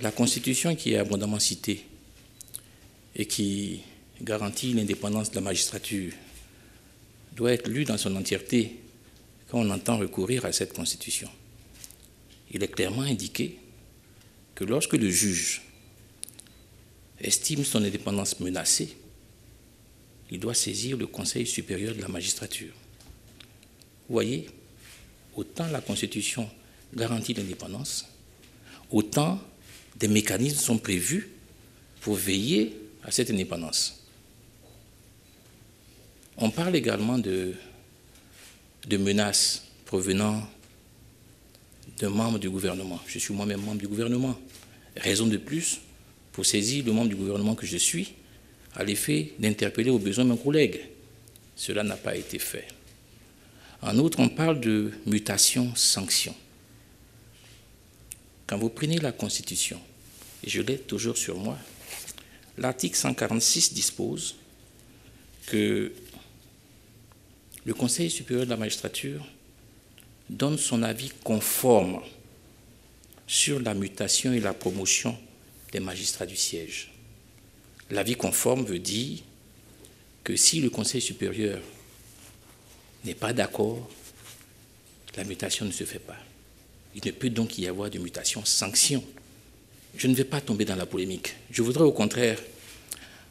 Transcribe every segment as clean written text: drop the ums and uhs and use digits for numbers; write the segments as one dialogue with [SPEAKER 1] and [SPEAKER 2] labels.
[SPEAKER 1] La Constitution qui est abondamment citée et qui garantit l'indépendance de la magistrature doit être lue dans son entièreté quand on entend recourir à cette Constitution. Il est clairement indiqué que lorsque le juge estime son indépendance menacée, il doit saisir le Conseil supérieur de la magistrature. Vous voyez, autant la Constitution garantit l'indépendance, autant des mécanismes sont prévus pour veiller à cette indépendance. On parle également de menaces provenant d'un membre du gouvernement. Je suis moi-même membre du gouvernement. Raison de plus pour saisir le membre du gouvernement que je suis à l'effet d'interpeller au besoin mon collègue. Cela n'a pas été fait. En outre, on parle de mutation-sanction. Quand vous prenez la Constitution, et je l'ai toujours sur moi, l'article 146 dispose que le Conseil supérieur de la magistrature donne son avis conforme sur la mutation et la promotion des magistrats du siège. L'avis conforme veut dire que si le Conseil supérieur n'est pas d'accord, la mutation ne se fait pas. Il ne peut donc y avoir de mutation-sanction. Je ne vais pas tomber dans la polémique. Je voudrais au contraire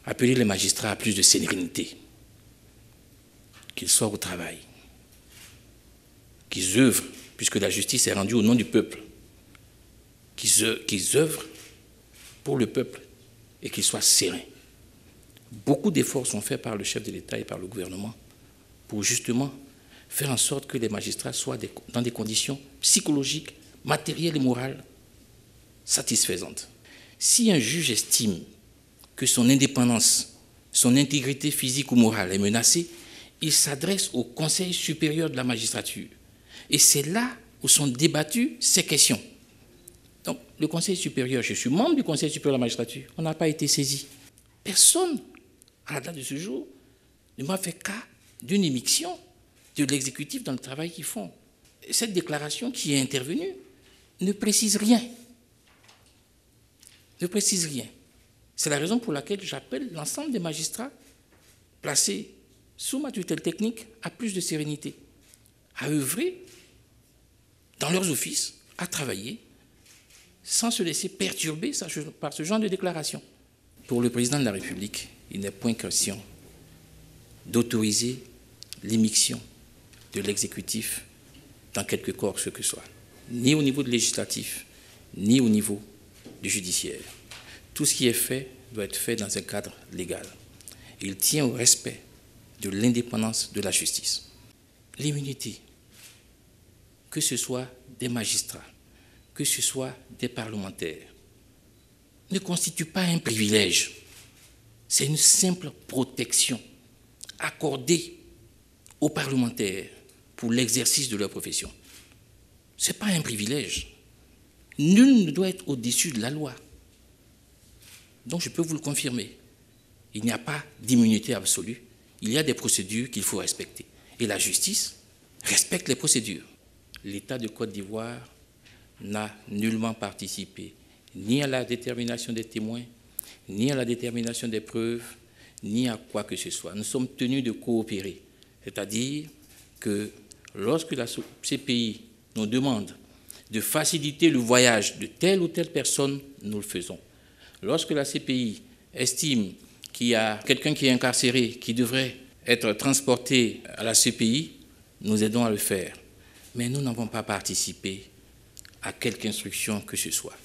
[SPEAKER 1] appeler les magistrats à plus de sérénité, qu'ils soient au travail, qu'ils œuvrent, puisque la justice est rendue au nom du peuple, qu'ils œuvrent pour le peuple et qu'ils soient sereins. Beaucoup d'efforts sont faits par le chef de l'État et par le gouvernement pour justement faire en sorte que les magistrats soient dans des conditions psychologiques, matérielles et morales satisfaisantes. Si un juge estime que son indépendance, son intégrité physique ou morale est menacée, il s'adresse au Conseil supérieur de la magistrature. Et c'est là où sont débattues ces questions. Donc, le Conseil supérieur, je suis membre du Conseil supérieur de la magistrature, on n'a pas été saisi. Personne, à la date de ce jour, ne m'a fait cas d'une émission de l'exécutif dans le travail qu'ils font. Cette déclaration qui est intervenue ne précise rien. Ne précise rien. C'est la raison pour laquelle j'appelle l'ensemble des magistrats placés sous ma tutelle technique à plus de sérénité, à œuvrer dans leurs offices, à travailler, sans se laisser perturber par ce genre de déclaration. Pour le président de la République, il n'est point question d'autoriser l'émission de l'exécutif dans quelque corps que ce soit, ni au niveau du législatif, ni au niveau du judiciaire. Tout ce qui est fait doit être fait dans un cadre légal. Il tient au respect de l'indépendance de la justice. L'immunité, que ce soit des magistrats, que ce soit des parlementaires, ne constitue pas un privilège. C'est une simple protection accordée aux parlementaires pour l'exercice de leur profession. Ce n'est pas un privilège. Nul ne doit être au-dessus de la loi. Donc je peux vous le confirmer. Il n'y a pas d'immunité absolue. Il y a des procédures qu'il faut respecter. Et la justice respecte les procédures. L'État de Côte d'Ivoire n'a nullement participé ni à la détermination des témoins, ni à la détermination des preuves, ni à quoi que ce soit. Nous sommes tenus de coopérer. C'est-à-dire que lorsque la CPI nous demande de faciliter le voyage de telle ou telle personne, nous le faisons. Lorsque la CPI estime qu'il y a quelqu'un qui est incarcéré, qui devrait être transporté à la CPI, nous aidons à le faire. Mais nous n'avons pas participé à quelque instruction que ce soit.